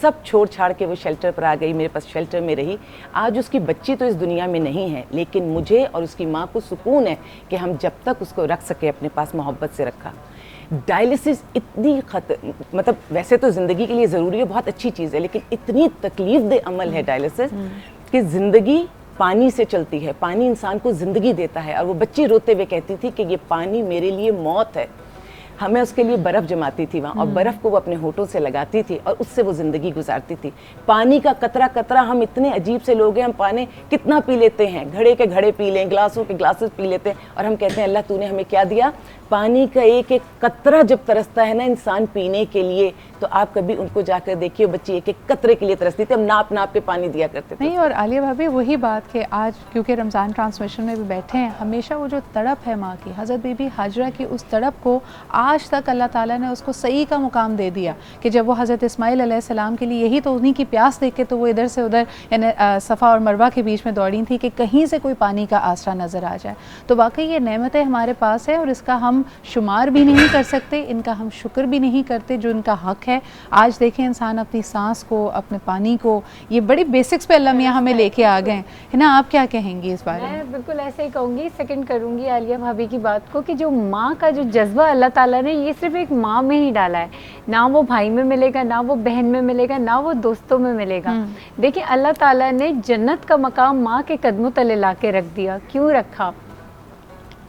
سب چھوڑ چھاڑ کے وہ شیلٹر پر آ گئی, میرے پاس شیلٹر میں رہی. آج اس کی بچی تو اس دنیا میں نہیں ہے, لیکن مجھے اور اس کی ماں کو سکون ہے کہ ہم جب تک اس کو رکھ سکے اپنے پاس محبت سے رکھا. ڈائلسس اتنی مطلب ویسے تو زندگی کے لیے ضروری ہے, بہت اچھی چیز ہے, لیکن اتنی تکلیف دہ عمل ہے ڈائلسس کہ زندگی پانی سے چلتی ہے, پانی انسان کو زندگی دیتا ہے. اور وہ بچی روتے ہوئے کہتی تھی کہ یہ پانی میرے لیے موت ہے. ہمیں اس کے لیے برف جماتی تھی وہاں, اور برف کو وہ اپنے ہونٹوں سے لگاتی تھی اور اس سے وہ زندگی گزارتی تھی. پانی کا قطرہ قطرہ, ہم اتنے عجیب سے لوگ ہیں, ہم پانی کتنا پی لیتے ہیں, گھڑے کے گھڑے پی لیں, گلاسوں کے گلاسز پی لیتے ہیں, اور ہم کہتے ہیں اللہ تو نے ہمیں کیا دیا. پانی کا ایک ایک قطرہ جب ترستا ہے نا انسان پینے کے لیے, تو آپ کبھی ان کو جا کر دیکھیے, بچی ایک ایک قطرے کے لیے ترستی تھی, ہم ناپ ناپ کے پانی دیا کرتے تھے. نہیں, اور عالیہ بھابی وہی بات کہ آج کیونکہ رمضان ٹرانسمیشن میں بھی بیٹھے ہیں, ہمیشہ وہ جو تڑپ ہے ماں کی, حضرت بی بی ہاجرہ کی اس تڑپ کو آج تک اللہ تعالیٰ نے اس کو صحیح کا مقام دے دیا کہ جب وہ حضرت اسماعیل علیہ السلام کے لیے یہی تو انہی کی پیاس دیکھ کے تو وہ ادھر سے ادھر یعنی صفا اور مروہ کے بیچ میں دوڑی تھی کہ کہیں سے کوئی پانی کا آسرا نظر آ جائے. تو واقعی یہ نعمتیں ہمارے پاس ہے اور اس کا ہم شمار بھی نہیں کر سکتے, ان کا ہم شکر بھی نہیں کرتے جو ان کا حق ہے. آج دیکھیں انسان اپنی سانس کو, اپنے پانی کو, یہ بڑی بیسکس پہ اللہ میاں ہمیں لے کے آ گئے ہے نا. آپ کیا کہیں گی اس بارے میں؟ میں بالکل ایسے ہی کہوں گی, سیکنڈ کروں گی عالیہ بھابی کی بات کو, کہ جو ماں کا جو جذبہ اللہ تعالیٰ نے یہ صرف ایک ماں میں ہی ڈالا ہے, نہ وہ بھائی میں ملے گا, نہ وہ بہن میں ملے گا, نہ وہ دوستوں میں ملے گا. دیکھیں اللہ تعالیٰ نے جنت کا مقام ماں کے قدموں تلے لا کے رکھ دیا. کیوں رکھا؟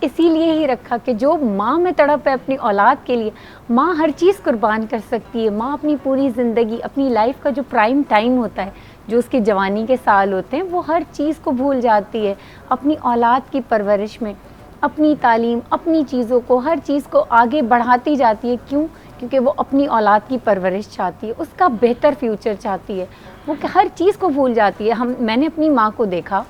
اسی لیے ہی رکھا کہ جو ماں میں تڑپ ہے اپنی اولاد کے لیے, ماں ہر چیز قربان کر سکتی ہے. ماں اپنی پوری زندگی, اپنی لائف کا جو پرائم ٹائم ہوتا ہے, جو اس کی جوانی کے سال ہوتے ہیں, وہ ہر چیز کو بھول جاتی ہے اپنی اولاد کی پرورش میں, اپنی تعلیم, اپنی چیزوں کو, ہر چیز کو آگے بڑھاتی جاتی ہے. کیوں؟ کیونکہ وہ اپنی اولاد کی پرورش چاہتی ہے, اس کا بہتر فیوچر چاہتی ہے. وہ ہر چیز کو بھول جاتی ہے. میں نے اپنی ماں کو دیکھا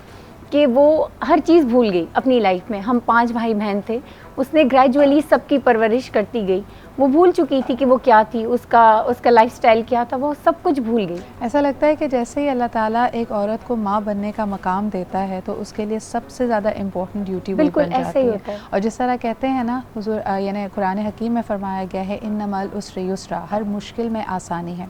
کہ وہ ہر چیز بھول گئی اپنی لائف میں. ہم 5 بھائی بہن تھے, اس نے گریجولی سب کی پرورش کرتی گئی. وہ بھول چکی تھی کہ وہ کیا تھی, اس کا لائف سٹائل کیا تھا, وہ سب کچھ بھول گئی. ایسا لگتا ہے کہ جیسے ہی اللہ تعالیٰ ایک عورت کو ماں بننے کا مقام دیتا ہے تو اس کے لیے سب سے زیادہ امپورٹنٹ ڈیوٹی وہ بن جاتی ہے. اور جس طرح کہتے ہیں نا حضور, یعنی قرآن حکیم میں فرمایا گیا ہے انما العسر یسرا, ہر مشکل میں آسانی ہے.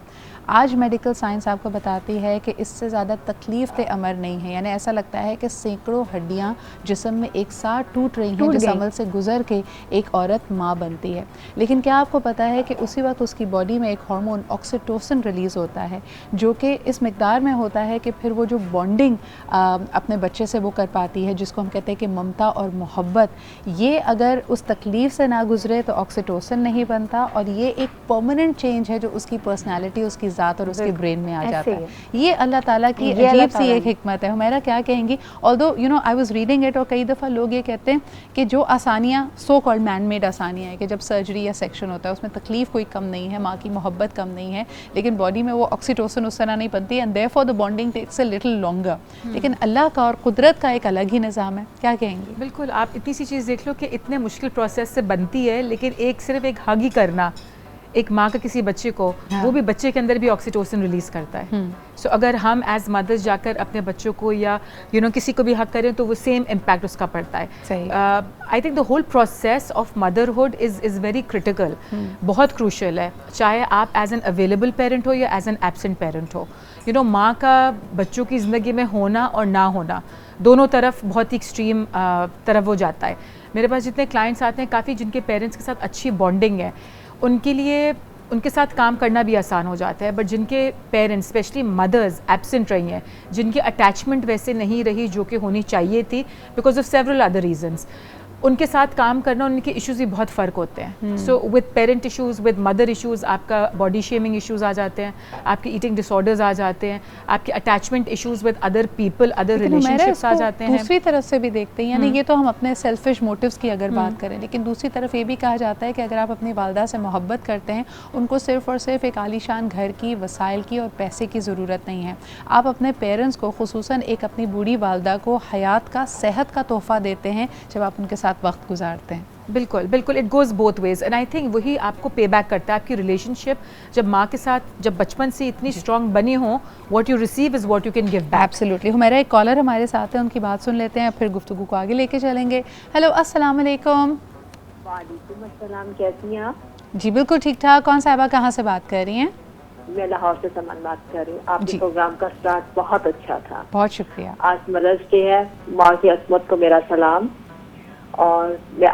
آج میڈیکل سائنس آپ کو بتاتی ہے کہ اس سے زیادہ تکلیف دہ عمل نہیں ہے. یعنی ایسا لگتا ہے کہ سینکڑوں ہڈیاں جسم میں ایک ساتھ ٹوٹ رہی ہیں جس عمل سے گزر کے ایک عورت ماں بنتی ہے. لیکن کیا آپ کو پتہ ہے کہ اسی وقت اس کی باڈی میں ایک ہارمون آکسیٹوسن ریلیز ہوتا ہے, جو کہ اس مقدار میں ہوتا ہے کہ پھر وہ جو بانڈنگ اپنے بچے سے وہ کر پاتی ہے, جس کو ہم کہتے ہیں کہ ممتا اور محبت, یہ اگر اس تکلیف سے نہ گزرے تو آکسیٹوسن نہیں بنتا, اور یہ ایک پرماننٹ چینج ہے جو اس کی پرسنالٹی, اس کی ذات اور اس کے برین میں آ جاتا ہے. یہ اللہ تعالیٰ کی عجیب سی ایک حکمت ہے. ہمیرا کیا کہیں گی, although you know I was reading it, اور کئی دفعہ لوگ یہ کہتے ہیں کہ جو آسانیاں سو کالڈ مین میڈ آسانیاں ہیں, کہ جب سرجری یا سیکشن ہوتا ہے اس میں تکلیف کوئی کم نہیں ہے, ماں کی محبت کم نہیں ہے, لیکن باڈی میں وہ آکسیٹوسن اس طرح نہیں بنتی, and therefore the bonding takes a little longer. لیکن اللہ کا اور قدرت کا ایک الگ ہی نظام ہے. کیا کہیں گی؟ بالکل, آپ اتنی سی چیز دیکھ لو کہ اتنے مشکل پروسیس سے بنتی ہے, لیکن صرف ایک ہگ ہی کرنا ایک ماں کا کسی بچے کو, وہ بھی بچے کے اندر بھی آکسیٹوسن ریلیز کرتا ہے. سو اگر ہم ایز مدرز جا کر اپنے بچوں کو یا کسی کو بھی حق کریں تو وہ سیم امپیکٹ اس کا پڑتا ہے. I think the whole process of motherhood is very critical, بہت کروشل ہے, چاہے آپ ایز این اویلیبل پیرنٹ ہو یا ایز این ایبسنٹ پیرنٹ ہو. ماں کا بچوں کی زندگی میں ہونا اور نہ ہونا دونوں طرف بہت ہی ایکسٹریم طرف وہ جاتا ہے. میرے پاس جتنے کلائنٹس آتے ہیں, کافی جن کے پیرنٹس کے ساتھ اچھی بانڈنگ ہے, ان کے لیے ان کے ساتھ کام کرنا بھی آسان ہو جاتا ہے. بٹ جن کے پیرنٹس اسپیشلی مدرز ایبسنٹ رہی ہیں, جن کی اٹیچمنٹ ویسے نہیں رہی جو کہ ہونی چاہیے تھی because of several other reasons, ان کے ساتھ کام کرنا, ان کے ایشوز بھی بہت فرق ہوتے ہیں. So with parent issues, with mother issues, آپ کا باڈی شیمنگ ایشوز آ جاتے ہیں, آپ کے ایٹنگ ڈس آرڈرز آ جاتے ہیں, آپ کے attachment issues with other people, other relationships آ جاتے ہیں. دوسری طرف سے بھی دیکھتے ہیں, یعنی یہ تو ہم اپنے سیلفش موٹیوز کی اگر بات کریں, لیکن دوسری طرف یہ بھی کہا جاتا ہے کہ اگر آپ اپنی والدہ سے محبت کرتے ہیں, ان کو صرف اور صرف ایک عالیشان گھر کی, وسائل کی اور پیسے کی ضرورت نہیں ہے. آپ اپنے پیرنٹس کو, خصوصاً ایک اپنی بوڑھی والدہ کو, حیات کا, صحت کا تحفہ دیتے ہیں جب آپ ان کے ساتھ وقت گزارتے ہیں. بالکل بالکل, it goes both ways, and I think وہی آپ کو پے بیک کرتا ہے. آپ کی ریلیشن شپ جب ماں کے ساتھ جب بچپن سے اتنی اسٹرانگ بنی ہوں, what you receive is what you can give back. Absolutely. ہمارا ایک کالر ہمارے ساتھ ہے, ان کی بات سن لیتے ہیں, پھر گفتگو کو آگے لے کے چلیں گے. ہیلو, السلام علیکم. وعلیکم السلام, کیسی ہیں آپ؟ جی بالکل ٹھیک ٹھاک. کون صاحبہ کہاں سے بات کر رہی ہیں؟ میں لاہور سے سمن بات کر رہی ہوں. آپ کے پروگرام کا اسٹارٹ بہت اچھا تھا. بہت شکریہ. آج مدرس ڈے ہے. ماں کی عصمت کو میرا سلام. اور میں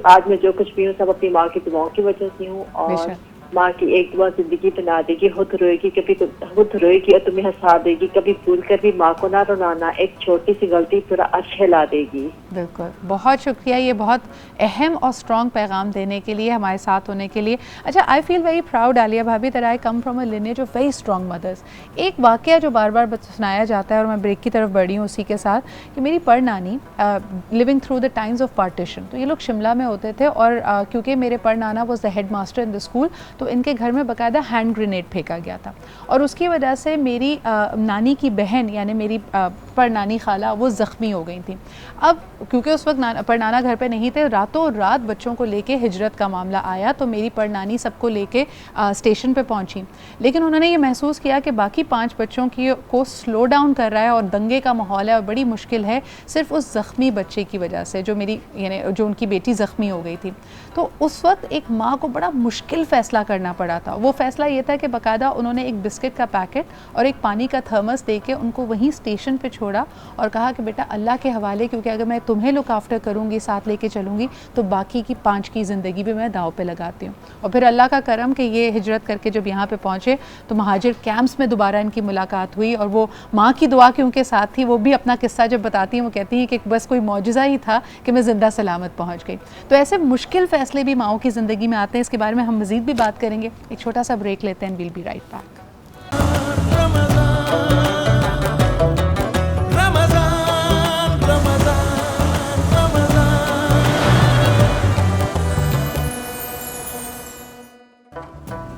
آج میں جو کچھ بھی ہوں سب اپنی ماں کی دعاؤں کی وجہ سے ہوں. اور ماں کی ایک دعا زندگی بنا دے گی. خود روئے گی کبھی خود روئے گی اور تمہیں ہنسا دے گی. کبھی بھول کر بھی ماں کو نہ رلانا. ایک چھوٹی سی غلطی پورا عرش ہلا دے گی. بالکل, بہت شکریہ یہ بہت اہم اور اسٹرانگ پیغام دینے کے لیے, ہمارے ساتھ ہونے کے لیے. اچھا, آئی فیل ویری پراؤڈ عالیہ بھابھی that I come from a lineage of very strong مدرس. ایک واقعہ جو بار بار سنایا جاتا ہے اور میں بریک کی طرف بڑھی ہوں اسی کے ساتھ, کہ میری پڑ نانی living through the times of partition, تو یہ لوگ شملہ میں ہوتے تھے اور کیونکہ میرے پڑ نانا was the headmaster in the school, تو ان کے گھر میں باقاعدہ ہینڈ گرینیڈ پھینکا گیا تھا. اور اس کی وجہ سے میری نانی کی بہن یعنی میری پڑ نانی خالہ وہ زخمی ہو گئی تھیں. اب کیونکہ اس وقت پڑ نانا گھر پہ نہیں تھے, راتوں رات بچوں کو لے کے ہجرت کا معاملہ آیا, تو میری پڑ نانی سب کو لے کے اسٹیشن پہ پہنچی. لیکن انہوں نے یہ محسوس کیا کہ باقی 5 بچوں کو سلو ڈاؤن کر رہا ہے اور دنگے کا ماحول ہے اور بڑی مشکل ہے صرف اس زخمی بچے کی وجہ سے جو میری یعنی جو ان کی بیٹی زخمی ہو گئی تھی. تو اس وقت ایک ماں کو بڑا مشکل فیصلہ کرنا پڑا تھا. وہ فیصلہ یہ تھا کہ باقاعدہ انہوں نے ایک بسکٹ کا پیکٹ اور ایک پانی کا تھرمس دے کے ان کو وہیں اسٹیشن پہ چھوڑا اور کہا کہ بیٹا اللہ کے حوالے, کیونکہ اگر میں تمہیں لک آفٹر کروں گی, ساتھ لے کے چلوں گی, تو باقی کی 5 کی زندگی بھی میں داؤ پہ لگاتی ہوں. اور پھر اللہ کا کرم کہ یہ ہجرت کر کے جب یہاں پہ پہنچے تو مہاجر کیمپس میں دوبارہ ان کی ملاقات ہوئی, اور وہ ماں کی دعا کی ان کے ساتھ تھی. وہ بھی اپنا قصہ جب بتاتی ہیں وہ کہتی ہیں کہ بس کوئی معجزہ ہی تھا کہ میں زندہ سلامت پہنچ گئی. تو ایسے مشکل فیصلے بھی ماؤں کی زندگی میں آتے ہیں. اس کے بارے میں ہم مزید بھی بات کریں گے. ایک چھوٹا سا بریک لیتے ہیں, we'll be right back.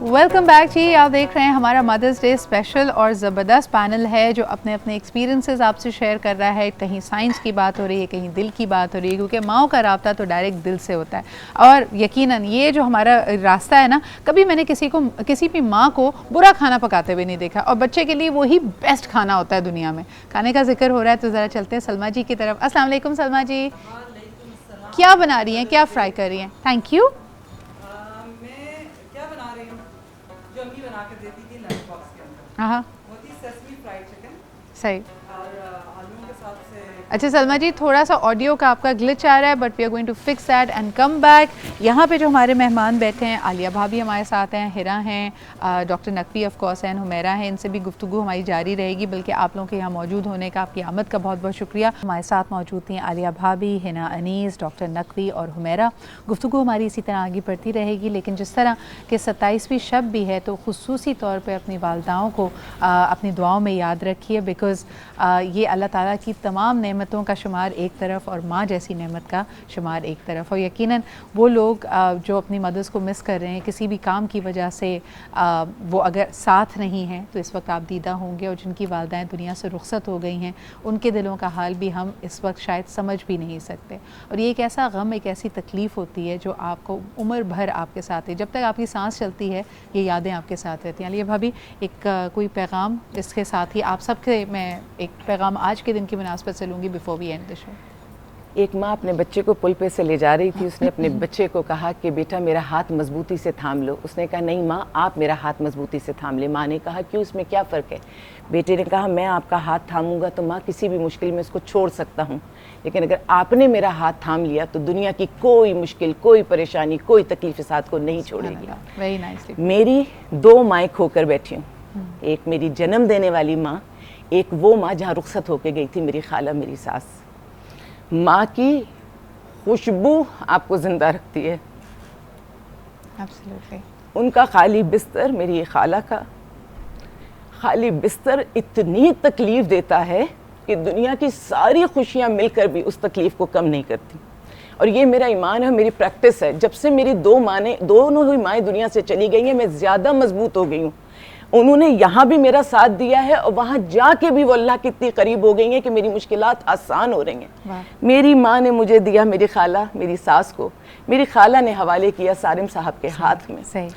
Welcome back جی. آپ دیکھ رہے ہیں ہمارا مدرس ڈے اسپیشل اور زبردست پینل ہے جو اپنے اپنے ایکسپیرینسز آپ سے شیئر کر رہا ہے. کہیں سائنس کی بات ہو رہی ہے, کہیں دل کی بات ہو رہی ہے, کیونکہ ماؤں کا رابطہ تو ڈائریکٹ دل سے ہوتا ہے. اور یقیناً یہ جو ہمارا راستہ ہے نا, کبھی میں نے کسی بھی ماں کو برا کھانا پکاتے ہوئے نہیں دیکھا, اور بچے کے لیے وہی بیسٹ کھانا ہوتا ہے دنیا میں. کھانے کا ذکر ہو رہا ہے تو ذرا چلتے ہیں سلما جی کی طرف. السلام علیکم سلما جی, کیا بنا رہی ہیں, کیا فرائی کر رہی ہیں؟ Thank you. بنا کے دیتی تھی لنچ باکس کے اندر. ہاں, وہ تھی سیسمی فرائیڈ چکن. صحیح. اور آلو کے ساتھ سے. اچھا سلما جی, تھوڑا سا آڈیو کا آپ کا گلچ آ رہا ہے, but we are going to fix that and come back. یہاں پہ جو ہمارے مہمان بیٹھے ہیں, عالیہ بھابھی ہمارے ساتھ ہیں, ہرا ہیں, ڈاکٹر نقوی آف کورس ہیں, حمیرہ ہیں. ان سے بھی گفتگو ہماری جاری رہے گی, بلکہ آپ لوگوں کے یہاں موجود ہونے کا, آپ کی آمد کا بہت بہت شکریہ. ہمارے ساتھ موجود تھیں عالیہ بھابھی, ہنا انیس, ڈاکٹر نقوی اور حمیرہ. گفتگو ہماری اسی طرح آگے بڑھتی رہے گی, لیکن جس طرح کہ 27ویں شب بھی ہے تو خصوصی طور پہ اپنی والداؤں کو اپنی دعاؤں میں یاد رکھیے, بیکاز یہ اللہ تعالیٰ کی تمام نعمتوں کا شمار ایک طرف اور ماں جیسی نعمت کا شمار ایک طرف. اور یقیناً وہ لوگ جو اپنی مدرس کو مس کر رہے ہیں کسی بھی کام کی وجہ سے, وہ اگر ساتھ نہیں ہیں تو اس وقت آپ دیدہ ہوں گے, اور جن کی والدائیں دنیا سے رخصت ہو گئی ہیں ان کے دلوں کا حال بھی ہم اس وقت شاید سمجھ بھی نہیں سکتے. اور یہ ایک ایسا غم, ایک ایسی تکلیف ہوتی ہے جو آپ کو عمر بھر آپ کے ساتھ ہے, جب تک آپ کی سانس چلتی ہے یہ یادیں آپ کے ساتھ رہتی ہیں. عالیہ بھابھی, ایک کوئی پیغام اس کے ساتھ ہی آپ سب کے میں ایک پیغام آج کے دن کی مناسبت سے لوں گی بیفور وی اینڈ دی شو. ایک ماں اپنے بچے کو پل پہ سے لے جا رہی تھی. اس نے اپنے بچے کو کہا کہ بیٹا میرا ہاتھ مضبوطی سے تھام لو. اس نے کہا نہیں ماں, آپ میرا ہاتھ مضبوطی سے تھام لے. ماں نے کہا کیوں, اس میں کیا فرق ہے؟ بیٹے نے کہا میں آپ کا ہاتھ تھاموں گا تو ماں کسی بھی مشکل میں اس کو چھوڑ سکتا ہوں, لیکن اگر آپ نے میرا ہاتھ تھام لیا تو دنیا کی کوئی مشکل, کوئی پریشانی, کوئی تکلیف اس ہاتھ کو نہیں چھوڑے گی. میری 2 مائیں کھو کر بیٹھی ہوں. ایک میری جنم دینے والی ماں, ایک وہ ماں جہاں رخصت ہو کے گئی تھی میری خالہ, میری ساس. ماں کی خوشبو آپ کو زندہ رکھتی ہے. ان کا خالی بستر, میری خالہ کا خالی بستر اتنی تکلیف دیتا ہے کہ دنیا کی ساری خوشیاں مل کر بھی اس تکلیف کو کم نہیں کرتی. اور یہ میرا ایمان ہے, میری پریکٹس ہے. جب سے میری دونوں ہی مائیں دنیا سے چلی گئی ہیں, میں زیادہ مضبوط ہو گئی ہوں. انہوں نے یہاں بھی میرا ساتھ دیا ہے اور وہاں جا کے بھی وہ اللہ کی اتنی قریب ہو گئی ہیں کہ میری مشکلات آسان ہو رہی ہیں. میری ماں نے مجھے دیا میری خالہ, میری ساس کو. میری خالہ نے حوالے کیا سارم صاحب کے ہاتھ میں.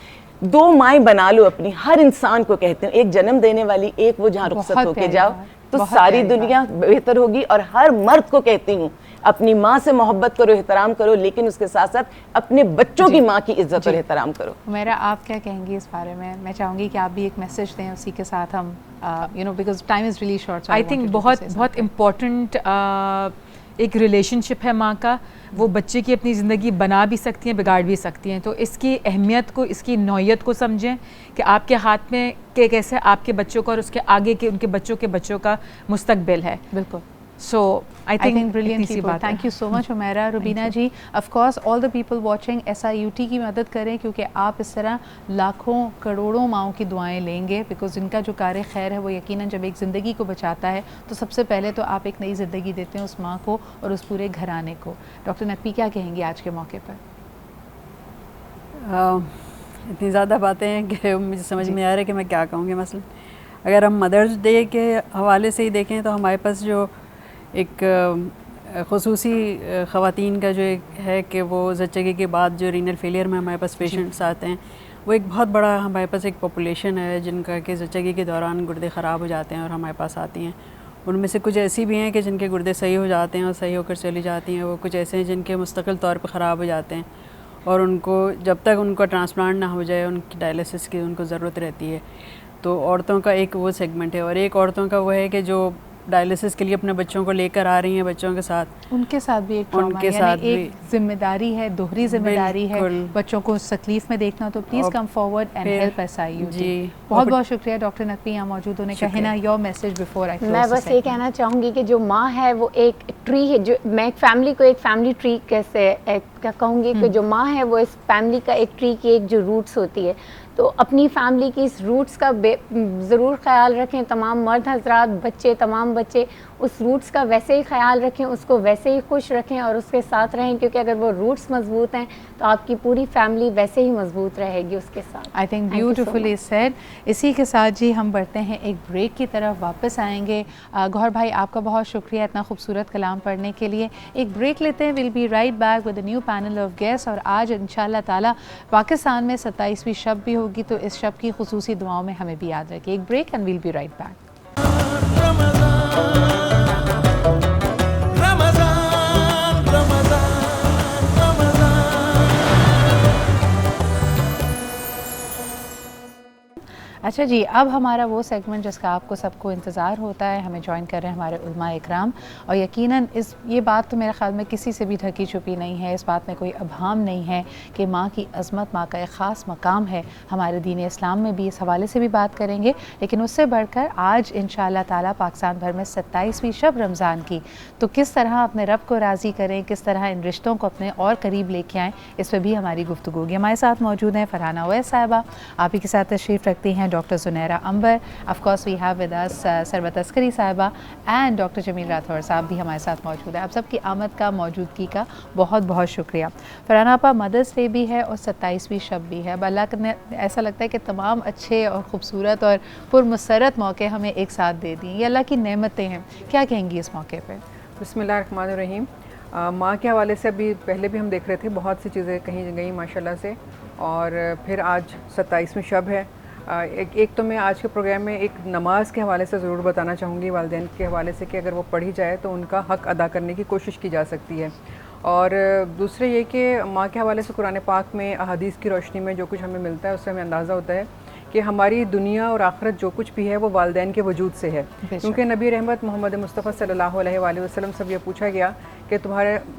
2 مائیں بنا لو اپنی. ہر انسان کو کہتے ہیں, ایک جنم دینے والی, ایک وہ جہاں رخصت ہو کے جاؤ تو ساری دنیا بہتر ہوگی. اور ہر مرد کو کہتی ہوں اپنی ماں سے محبت کرو, احترام کرو, لیکن اس کے ساتھ ساتھ اپنے بچوں کی ماں کی عزت اور احترام کرو. میرا آپ کیا کہیں گی اس بارے میں چاہوں گی کہ آپ بھی ایک میسج دیں اسی کے ساتھ ہم because time is really short. I think بہت امپورٹنٹ ایک ریلیشن شپ ہے ماں کا, وہ بچے کی اپنی زندگی بنا بھی سکتی ہیں, بگاڑ بھی سکتی ہیں. تو اس کی اہمیت کو, اس کی نوعیت کو سمجھیں کہ آپ کے ہاتھ میں کہ کیسے آپ کے بچوں کا اور اس کے آگے کے ان کے بچوں کا مستقبل ہے. بالکل. So I think brilliant people. Thank you so much Humaira. Rubina ji, of course all the people watching SIUT کی مدد کریں کیونکہ آپ اس طرح لاکھوں کروڑوں ماؤں کی دعائیں لیں گے, بیکاز ان کا جو کار خیر ہے وہ یقیناً جب ایک زندگی کو بچاتا ہے تو سب سے پہلے تو آپ ایک نئی زندگی دیتے ہیں اس ماں کو اور اس پورے گھرانے کو. ڈاکٹر نقوی کیا کہیں گے آج کے موقع پر؟ اتنی زیادہ باتیں ہیں کہ مجھے سمجھ میں آ رہا ہے کہ میں کیا کہوں گی. مثلا اگر ہم مدرس ڈے کے حوالے سے ہی دیکھیں تو ہمارے پاس جو ایک خصوصی خواتین کا جو ایک ہے کہ وہ زچگی کے بعد جو رینل فیلئر میں ہمارے پاس پیشنٹس آتے ہیں, وہ ایک بہت بڑا ہمارے پاس ایک پاپولیشن ہے جن کا کہ زچگی کے دوران گردے خراب ہو جاتے ہیں اور ہمارے پاس آتی ہیں. ان میں سے کچھ ایسی بھی ہیں کہ جن کے گردے صحیح ہو جاتے ہیں اور صحیح ہو کر چلی جاتی ہیں, وہ کچھ ایسے ہیں جن کے مستقل طور پہ خراب ہو جاتے ہیں اور ان کو جب تک ان کا ٹرانسپلانٹ نہ ہو جائے ان کی ڈائلسس کی ان کو ضرورت رہتی ہے. تو عورتوں کا ایک وہ سیگمنٹ ہے, اور ایک عورتوں کا وہ ہے کہ جو ڈائلسس کے لیے اپنے بچوں کو لے کر آ رہی ہیں, بچوں کے ساتھ ان کے ساتھ بھی ایک ان کے ساتھ بھی ایک ذمہ داری ہے, دوہری ذمہ داری ہے, بچوں کو اس تکلیف میں دیکھنا. تو please come forward and help SIUT. جی بہت بہت شکریہ ڈاکٹر نقوی یہاں موجود ہونے کا. Hina your message before I close. میں بس یہ کہنا چاہوں گی کہ جو ماں ہے وہ ایک ٹری ہے, جو میں ایک فیملی کو ایک فیملی ٹری کیسے کہوں گی کہ جو ماں ہے وہ اس فیملی کا ایک ٹری کی ایک جو روٹس ہوتی ہے, تو اپنی فیملی کی اس روٹس کا ضرور خیال رکھیں. تمام مرد حضرات, بچے, تمام بچے اس روٹس کا ویسے ہی خیال رکھیں, اس کو ویسے ہی خوش رکھیں اور اس کے ساتھ رہیں, کیونکہ اگر وہ روٹس مضبوط ہیں تو آپ کی پوری فیملی ویسے ہی مضبوط رہے گی اس کے ساتھ. I think beautifully said. اسی کے ساتھ جی ہم بڑھتے ہیں ایک بریک کی طرف, واپس آئیں گے. گوہر بھائی آپ کا بہت شکریہ اتنا خوبصورت کلام پڑھنے کے لیے. ایک بریک لیتے ہیں. We'll be right back with a new panel of guest. اور آج انشاءاللہ تعالیٰ پاکستان میں 27ویں شب بھی ہوگی, تو اس شب کی خصوصی دعاؤں میں ہمیں بھی یاد رکھیں. ایک break and we'll be right back. اچھا جی, اب ہمارا وہ سیگمنٹ جس کا آپ کو سب کو انتظار ہوتا ہے, ہمیں جوائن کر رہے ہیں ہمارے علماء اکرام. اور یقیناً یہ بات تو میرے خیال میں کسی سے بھی ڈھکی چھپی نہیں ہے, اس بات میں کوئی ابہام نہیں ہے کہ ماں کی عظمت, ماں کا ایک خاص مقام ہے ہمارے دین اسلام میں بھی. اس حوالے سے بھی بات کریں گے, لیکن اس سے بڑھ کر آج انشاءاللہ تعالیٰ پاکستان بھر میں 27ویں شب رمضان کی, تو کس طرح اپنے رب کو راضی کریں, کس طرح ان رشتوں کو اپنے اور قریب لے کے آئیں, اس پہ بھی ہماری گفتگو ہوگی. ہمارے ساتھ موجود ہیں فرحانہ اویس صاحبہ, آپ ہی کے ساتھ تشریف رکھتی ہیں doctor Zunaira Amber, of course we have with us Sarbat Askari صاحبہ, اینڈ ڈاکٹر جمیل راٹھور صاحب بھی ہمارے ساتھ موجود ہیں. آپ سب کی آمد کا, موجودگی کا بہت بہت شکریہ. فرحانہ آپا, مدرس ڈے بھی ہے اور 27ویں شب بھی ہے. اب اللہ نے ایسا لگتا ہے کہ تمام اچھے اور خوبصورت اور پرمسرت موقع ہمیں ایک ساتھ دے دیں, یہ اللہ کی نعمتیں ہیں. کیا کہیں گی اس موقع پہ؟ بسم اللہ الرحمن الرحیم. ماں کے حوالے سے ابھی پہلے بھی ہم دیکھ رہے تھے, بہت سی چیزیں کہیں گئیں ماشاءاللہ سے, اور پھر آج 27ویں شب ہے. ایک تو میں آج کے پروگرام میں ایک نماز کے حوالے سے ضرور بتانا چاہوں گی, والدین کے حوالے سے, کہ اگر وہ پڑھی جائے تو ان کا حق ادا کرنے کی کوشش کی جا سکتی ہے. اور دوسرے یہ کہ ماں کے حوالے سے قرآن پاک میں احادیث کی روشنی میں جو کچھ ہمیں ملتا ہے اس سے ہمیں اندازہ ہوتا ہے کہ ہماری دنیا اور آخرت جو کچھ بھی ہے وہ والدین کے وجود سے ہے. کیونکہ نبی رحمت محمد مصطفیٰ صلی اللہ علیہ وآلہ وسلم سے یہ پوچھا گیا کہ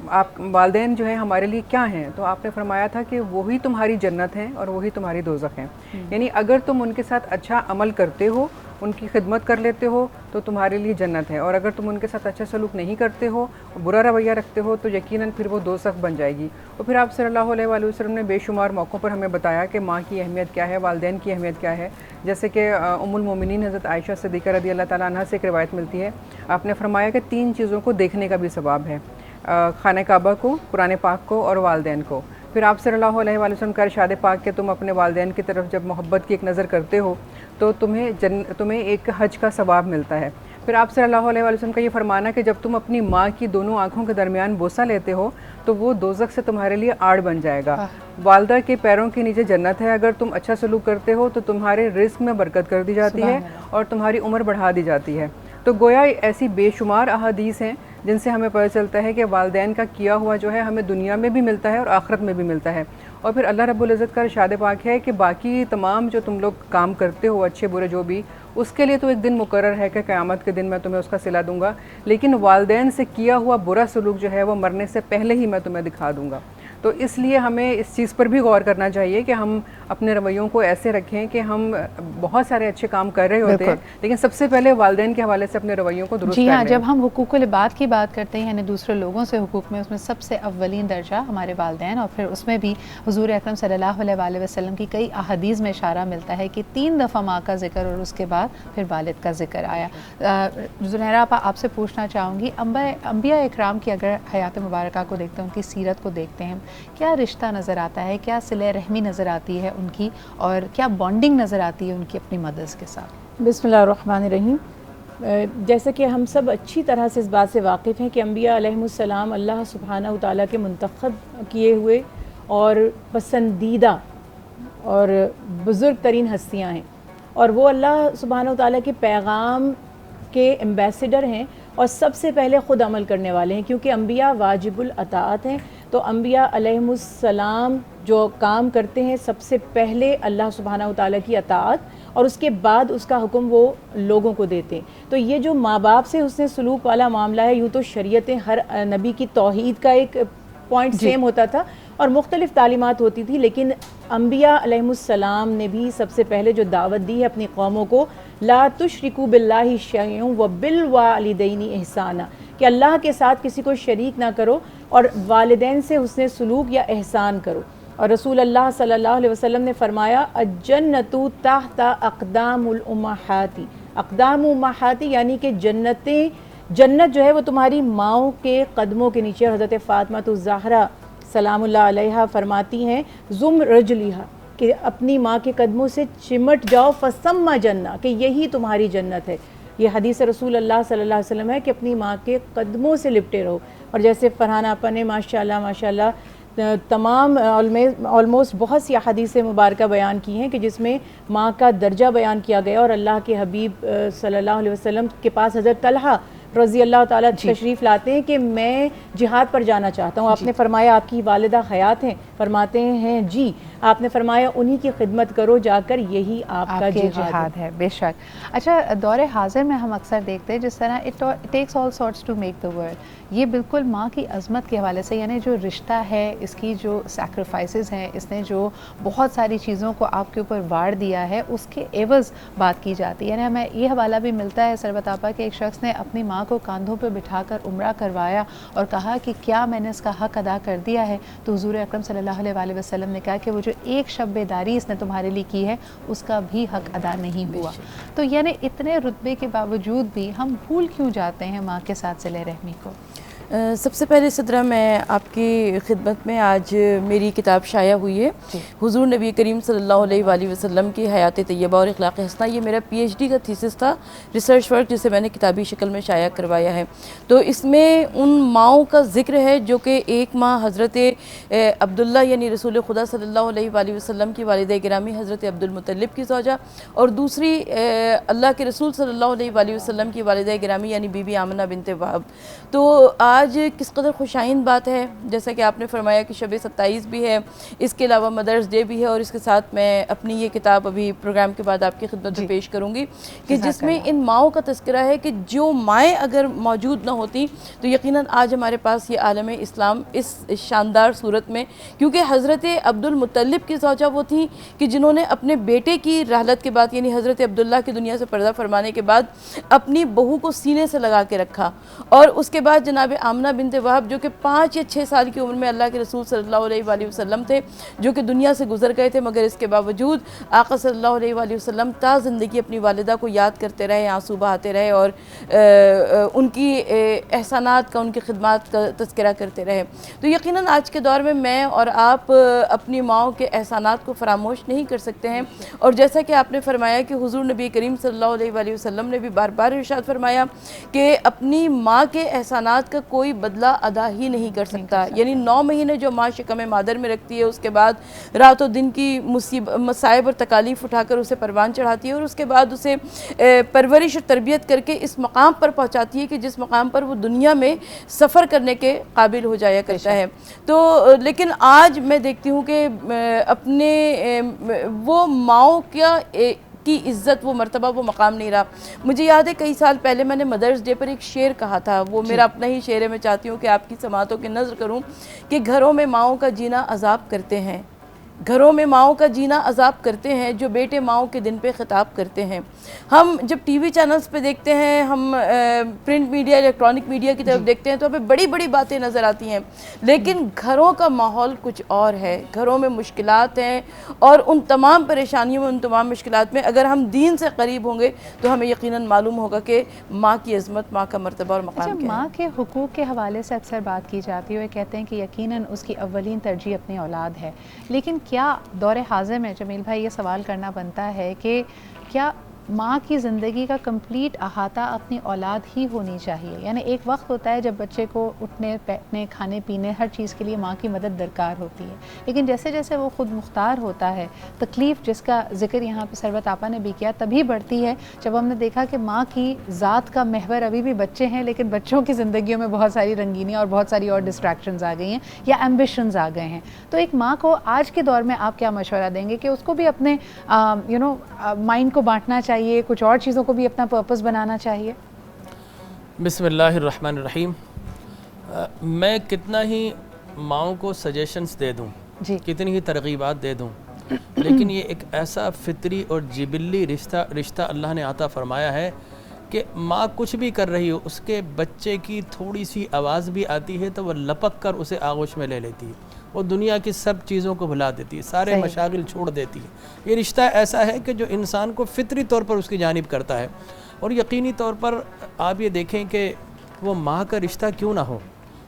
آپ والدین جو ہیں ہمارے لیے کیا ہیں, تو آپ نے فرمایا تھا کہ وہی تمہاری جنت ہیں اور وہی تمہاری دوزخ ہیں. یعنی اگر تم ان کے ساتھ اچھا عمل کرتے ہو, ان کی خدمت کر لیتے ہو, تو تمہارے لیے جنت ہے, اور اگر تم ان کے ساتھ اچھا سلوک نہیں کرتے ہو, برا رویہ رکھتے ہو, تو یقیناً پھر وہ دوزخ بن جائے گی. اور پھر آپ صلی اللہ علیہ وآلہ وسلم نے بے شمار موقعوں پر ہمیں بتایا کہ ماں کی اہمیت کیا ہے, والدین کی اہمیت کیا ہے. جیسے کہ ام المومنین حضرت عائشہ صدیقہ رضی اللہ تعالیٰ عنہ سے ایک روایت ملتی ہے, آپ نے فرمایا کہ 3 چیزوں کو دیکھنے کا بھی ثواب ہے, خانہ کعبہ کو, قرآن پاک کو اور والدین کو. پھر آپ صلی اللہ علیہ وآلہ وسلم کا ارشاد پاک کہ تم اپنے والدین کی طرف جب محبت کی ایک نظر کرتے ہو تو تمہیں ایک حج کا ثواب ملتا ہے. پھر آپ صلی اللہ علیہ وآلہ وسلم کا یہ فرمانا کہ جب تم اپنی ماں کی دونوں آنکھوں کے درمیان بوسہ لیتے ہو تو وہ دوزخ سے تمہارے لیے آڑ بن جائے گا. والدہ کے پیروں کے نیچے جنت ہے. اگر تم اچھا سلوک کرتے ہو تو تمہارے رزق میں برکت کر دی جاتی ہے اور تمہاری عمر بڑھا دی جاتی ہے. تو گویا ایسی بے شمار احادیث ہیں جن سے ہمیں پتہ چلتا ہے کہ والدین کا کیا ہوا جو ہے ہمیں دنیا میں بھی ملتا ہے اور آخرت میں بھی ملتا ہے. اور پھر اللہ رب العزت کا ارشاد پاک ہے کہ باقی تمام جو تم لوگ کام کرتے ہو اچھے برے جو بھی, اس کے لیے تو ایک دن مقرر ہے کہ قیامت کے دن میں تمہیں اس کا صلہ دوں گا, لیکن والدین سے کیا ہوا برا سلوک جو ہے وہ مرنے سے پہلے ہی میں تمہیں دکھا دوں گا. تو اس لیے ہمیں اس چیز پر بھی غور کرنا چاہیے کہ ہم اپنے رویوں کو ایسے رکھیں کہ ہم بہت سارے اچھے کام کر رہے ہوتے ہیں, لیکن سب سے پہلے والدین کے حوالے سے اپنے رویوں کو درست کر لیں. جی ہاں, جب ہم حقوق العباد کی بات کرتے ہیں یعنی دوسرے لوگوں سے حقوق میں, اس میں سب سے اولین درجہ ہمارے والدین, اور پھر اس میں بھی حضور اکرم صلی اللہ علیہ وآلہ وسلم کی کئی احادیث میں اشارہ ملتا ہے کہ 3 دفعہ ماں کا ذکر اور اس کے بعد پھر والد کا ذکر آیا. زنیرہ آپا, آپ سے پوچھنا چاہوں گی, انبیاء اکرام کی اگر حیات مبارکہ کو دیکھتے ہیں, ان کی سیرت کو دیکھتے ہیں, کیا رشتہ نظر آتا ہے, کیا صلہ رحمی نظر آتی ہے ان کی, اور کیا بانڈنگ نظر آتی ہے ان کی اپنی مدرس کے ساتھ؟ بسم اللہ الرحمن الرحیم. جیسا کہ ہم سب اچھی طرح سے اس بات سے واقف ہیں کہ انبیاء علیہم السلام اللہ سبحانہ وتعالیٰ کے منتخب کیے ہوئے اور پسندیدہ اور بزرگ ترین ہستیاں ہیں, اور وہ اللہ سبحانہ وتعالیٰ کے پیغام کے ایمبیسیڈر ہیں اور سب سے پہلے خود عمل کرنے والے ہیں, کیونکہ انبیاء واجب الاطاعت ہیں. تو انبیاء علیہم السلام جو کام کرتے ہیں سب سے پہلے اللہ سبحانہ وتعالیٰ کی اطاعت, اور اس کے بعد اس کا حکم وہ لوگوں کو دیتے ہیں. تو یہ جو ماں باپ سے حسن سلوک والا معاملہ ہے, یوں تو شریعتیں ہر نبی کی توحید کا ایک پوائنٹ سیم ہوتا تھا اور مختلف تعلیمات ہوتی تھی, لیکن انبیاء علیہم السلام نے بھی سب سے پہلے جو دعوت دی ہے اپنی قوموں کو, لا تشرکوا باللہ شیئا وبالوالدین احسانا, کہ اللہ کے ساتھ کسی کو شریک نہ کرو اور والدین سے حسن سلوک یا احسان کرو. اور رسول اللہ صلی اللہ علیہ وسلم نے فرمایا الجنت تحت اقدام الامہات, اقدام امہات یعنی کہ جنت جو ہے وہ تمہاری ماؤں کے قدموں کے نیچے. حضرت فاطمہ الزہرا سلام اللہ علیہا فرماتی ہیں زم رجلیہا, کہ اپنی ماں کے قدموں سے چمٹ جاؤ, فسمہ جنہ, کہ یہی تمہاری جنت ہے. یہ حدیث رسول اللہ صلی اللہ علیہ وسلم ہے کہ اپنی ماں کے قدموں سے لپٹے رہو. اور جیسے فرحان آپا نے ماشاءاللہ تمام آلموسٹ بہت سی حدیث مبارکہ بیان کی ہیں کہ جس میں ماں کا درجہ بیان کیا گیا, اور اللہ کے حبیب صلی اللہ علیہ وسلم کے پاس حضرت طلحہ رضی اللہ تعالیٰ تشریف لاتے ہیں کہ میں جہاد پر جانا چاہتا ہوں. آپ نے فرمایا آپ کی والدہ حیات ہیں؟ فرماتے ہیں جی. آپ نے فرمایا انہی کی خدمت کرو جا کر, یہی آپ کا جہاد ہے. بے شک. اچھا, دور حاضر میں ہم اکثر دیکھتے ہیں جس طرح it takes all sorts to make the world, یہ بالکل ماں کی عظمت کے حوالے سے, یعنی جو رشتہ ہے, اس کی جو سیکریفائسز ہیں, اس نے جو بہت ساری چیزوں کو آپ کے اوپر وار دیا ہے, اس کے عوض بات کی جاتی ہے. یعنی ہمیں یہ حوالہ بھی ملتا ہے سربت آپا کہ ایک شخص نے اپنی ماں کو کاندھوں پہ بٹھا کر عمرہ کروایا اور کہا کہ کیا میں نے اس کا حق ادا کر دیا ہے؟ تو حضور اکرم صلی اللہ علیہ وآلہ وسلم نے کہا کہ وہ جو ایک شب بیداری اس نے تمہارے لیے کی ہے اس کا بھی حق ادا نہیں ہوا. تو یعنی اتنے رتبے کے باوجود بھی ہم بھول کیوں جاتے ہیں ماں کے ساتھ صلہ رحمی کو؟ سب سے پہلے صدرہ میں آپ کی خدمت میں آج میری کتاب شائع ہوئی ہے, حضور نبی کریم صلی اللہ علیہ وآلہ وسلم کی حیات طیبہ اور اخلاق حسنہ. یہ میرا پی ایچ ڈی کا تھیسس تھا, ریسرچ ورک, جسے میں نے کتابی شکل میں شائع کروایا ہے. تو اس میں ان ماؤں کا ذکر ہے جو کہ ایک ماں حضرت عبداللہ یعنی رسول خدا صلی اللہ علیہ وآلہ وسلم کی والدہ گرامی حضرت عبد المطلب کی زوجہ, اور دوسری اللہ کے رسول صلی اللہ علیہ وآلہ وسلم کی والدہ گرامی یعنی بی بی آمنہ بنت وہب. تو آج کس قدر خوشائن بات ہے, جیسا کہ آپ نے فرمایا کہ شب 27 بھی ہے, اس کے علاوہ مدرس ڈے بھی ہے, اور اس کے ساتھ میں اپنی یہ کتاب ابھی پروگرام کے بعد آپ کی خدمت میں پیش کروں گی کہ جس میں ان ماؤں کا تذکرہ ہے کہ جو مائیں اگر موجود نہ ہوتی تو یقیناً آج ہمارے پاس یہ عالم اسلام اس شاندار صورت میں, کیونکہ حضرت عبد المطلب کی زوجہ وہ تھیں کہ جنہوں نے اپنے بیٹے کی رحلت کے بعد یعنی حضرت عبداللہ کی دنیا سے پردہ فرمانے کے بعد اپنی بہو کو سینے سے لگا کے رکھا, اور اس کے بعد جناب آمنہ بنت وہب جو کہ 5 یا 6 سال کی عمر میں اللہ کے رسول صلی اللہ علیہ وآلہ وسلم تھے, جو کہ دنیا سے گزر گئے تھے, مگر اس کے باوجود آقا صلی اللہ علیہ وآلہ وسلم تا زندگی اپنی والدہ کو یاد کرتے رہے, آنسو بہاتے رہے, اور ان کی احسانات کا, ان کی خدمات کا تذکرہ کرتے رہے. تو یقیناً آج کے دور میں اور آپ اپنی ماؤں کے احسانات کو فراموش نہیں کر سکتے ہیں. اور جیسا کہ آپ نے فرمایا کہ حضور نبی کریم صلی اللہ علیہ وآلہ وسلم نے بھی بار بار ارشاد فرمایا کہ اپنی ماں کے احسانات کا کوئی بدلہ ادا ہی نہیں کر سکتا. یعنی 9 مہینے جو ماں شکم مادر میں رکھتی ہے، اس کے بعد رات و دن کی مصائب اور تکالیف اٹھا کر اسے پروان چڑھاتی ہے، اور اس کے بعد اسے پرورش اور تربیت کر کے اس مقام پر پہنچاتی ہے کہ جس مقام پر وہ دنیا میں سفر کرنے کے قابل ہو جایا کرتا ہے. تو لیکن آج میں دیکھتی ہوں کہ اپنے وہ ماؤں کی عزت، وہ مرتبہ، وہ مقام نہیں رہا. مجھے یاد ہے کئی سال پہلے میں نے مدرس ڈے پر ایک شعر کہا تھا، وہ میرا اپنا ہی شعر ہے. میں چاہتی ہوں کہ آپ کی سماعتوں کی نظر کروں کہ گھروں میں ماؤں کا جینا عذاب کرتے ہیں، گھروں میں ماؤں کا جینا عذاب کرتے ہیں، جو بیٹے ماؤں کے دن پہ خطاب کرتے ہیں. ہم جب ٹی وی چینلز پہ دیکھتے ہیں، ہم پرنٹ میڈیا، الیکٹرانک میڈیا کی طرف دیکھتے ہیں تو ہمیں بڑی بڑی باتیں نظر آتی ہیں، لیکن گھروں کا ماحول کچھ اور ہے. گھروں میں مشکلات ہیں، اور ان تمام پریشانیوں میں، ان تمام مشکلات میں اگر ہم دین سے قریب ہوں گے تو ہمیں یقیناً معلوم ہوگا کہ ماں کی عظمت، ماں کا مرتبہ اور مقام کیا ہے. ماں کے حقوق کے حوالے سے اکثر بات کی جاتی ہے، وہ کہتے ہیں کہ یقیناً اس کی اولین ترجیح اپنی اولاد ہے، لیکن کیا دور حاضر میں جمیل بھائی یہ سوال کرنا بنتا ہے کہ کیا ماں کی زندگی کا کمپلیٹ احاطہ اپنی اولاد ہی ہونی چاہیے؟ یعنی ایک وقت ہوتا ہے جب بچے کو اٹھنے بیٹھنے کھانے پینے ہر چیز کے لیے ماں کی مدد درکار ہوتی ہے، لیکن جیسے جیسے وہ خود مختار ہوتا ہے، تکلیف جس کا ذکر یہاں پہ ثروت آپا نے بھی کیا تبھی بڑھتی ہے جب ہم نے دیکھا کہ ماں کی ذات کا محور ابھی بھی بچے ہیں، لیکن بچوں کی زندگیوں میں بہت ساری رنگینیاں اور بہت ساری اور ڈسٹریکشنز آ گئی ہیں یا ایمبیشنز آ گئے ہیں. تو ایک ماں کو آج کے دور میں آپ کیا مشورہ دیں گے کہ اس کو بھی اپنے مائنڈ کو بانٹنا چاہیے، کچھ اور چیزوں کو بھی اپنا پرپس بنانا چاہیے؟ بسم اللہ الرحمن الرحیم. میں کتنا ہی ماؤں کو سجیشنز دے دوں، کتنی ہی ترغیبات دے دوں، لیکن یہ ایک ایسا فطری اور جبلی رشتہ اللہ نے عطا فرمایا ہے کہ ماں کچھ بھی کر رہی ہو، اس کے بچے کی تھوڑی سی آواز بھی آتی ہے تو وہ لپک کر اسے آغوش میں لے لیتی ہے، وہ دنیا کی سب چیزوں کو بھلا دیتی ہے، سارے مشاغل چھوڑ دیتی ہے. یہ رشتہ ایسا ہے کہ جو انسان کو فطری طور پر اس کی جانب کرتا ہے. اور یقینی طور پر آپ یہ دیکھیں کہ وہ ماں کا رشتہ کیوں نہ ہو.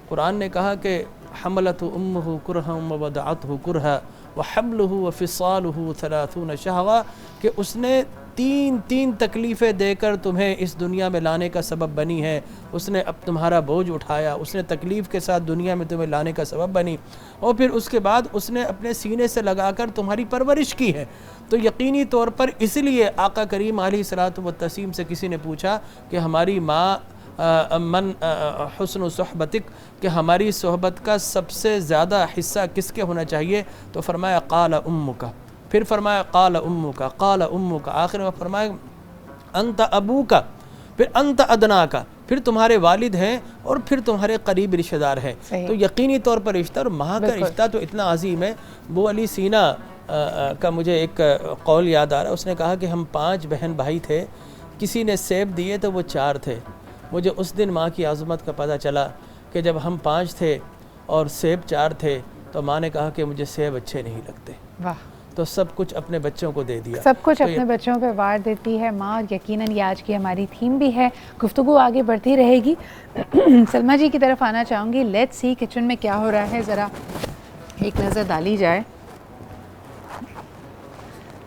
قرآن نے کہا کہ حملت امہ کرہا ووضعتہ کرہا وحملہ وفصالہ 30 شہرا، کہ اس نے تین تکلیفیں دے کر تمہیں اس دنیا میں لانے کا سبب بنی ہے. اس نے اب تمہارا بوجھ اٹھایا، اس نے تکلیف کے ساتھ دنیا میں تمہیں لانے کا سبب بنی، اور پھر اس کے بعد اس نے اپنے سینے سے لگا کر تمہاری پرورش کی ہے. تو یقینی طور پر اس لیے آقا کریم علیہ الصلوۃ والتسلیم سے کسی نے پوچھا کہ ہماری ماں من حسن صحبتک، کہ ہماری صحبت کا سب سے زیادہ حصہ کس کے ہونا چاہیے؟ تو فرمایا قال امک، پھر فرمایا قال امک، قال امک، آخر میں فرمایا انت ابوک، پھر انت ادناک، پھر تمہارے والد ہیں اور پھر تمہارے قریب رشتہ دار ہیں. تو یقینی طور پر رشتہ، اور ماں کا رشتہ تو اتنا عظیم ہے. ابو علی سینا کا مجھے ایک قول یاد آ رہا ہے، اس نے کہا کہ ہم 5 بہن بھائی تھے، کسی نے سیب دیے تو وہ 4 تھے. مجھے اس دن ماں کی عظمت کا پتہ چلا کہ جب ہم 5 تھے اور سیب 4 تھے تو ماں نے کہا کہ مجھے سیب اچھے نہیں لگتے. واہ. تو سب کچھ اپنے بچوں کو دے دیا، سب کچھ اپنے بچوں پہ وار دیتی ہے ماں. اور یقیناً یہ آج کی ہماری تھیم بھی ہے. گفتگو آگے بڑھتی رہے گی. سلمیٰ جی کی طرف آنا چاہوں گی. لیٹس سی کچن میں کیا ہو رہا ہے، ذرا ایک نظر ڈالی جائے.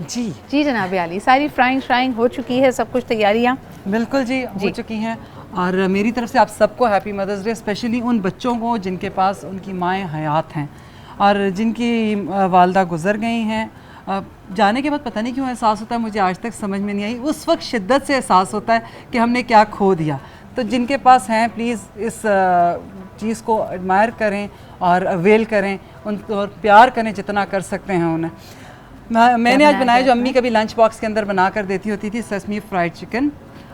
جی جناب علی، ساری فرائنگ ہو چکی ہے، سب کچھ تیاریاں بالکل جی ہو چکی ہیں. اور میری طرف سے آپ سب کو ہیپی مدرس ڈے، اسپیشلی ان بچوں کو جن کے پاس ان کی مائیں حیات ہیں اور جن کی والدہ گزر گئی ہیں. جانے کے بعد پتہ نہیں کیوں احساس ہوتا ہے، مجھے آج تک سمجھ میں نہیں آئی. اس وقت شدت سے احساس ہوتا ہے کہ ہم نے کیا کھو دیا. تو جن کے پاس ہیں پلیز اس چیز کو ایڈمائر کریں اور اویل کریں، ان کو پیار کریں جتنا کر سکتے ہیں انہیں. میں نے آج بنایا جو امی کبھی لنچ باکس کے اندر بنا کر دیتی ہوتی تھی، سیسمی فرائیڈ چکن،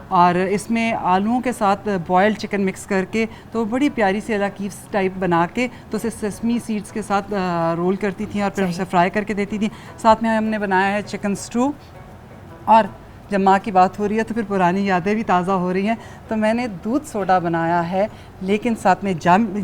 اور اس میں آلوؤں کے ساتھ بوائلڈ چکن مکس کر کے تو بڑی پیاری سی الاکیف ٹائپ بنا کے تو اسے سیسمی سیڈز کے ساتھ رول کرتی تھیں اور پھر اسے فرائی کر کے دیتی تھیں. ساتھ میں ہم نے بنایا ہے چکن سٹو. اور جب ماں کی بات ہو رہی ہے تو پھر پرانی یادیں بھی تازہ ہو رہی ہیں. تو میں نے دودھ سوڈا بنایا ہے، لیکن ساتھ میں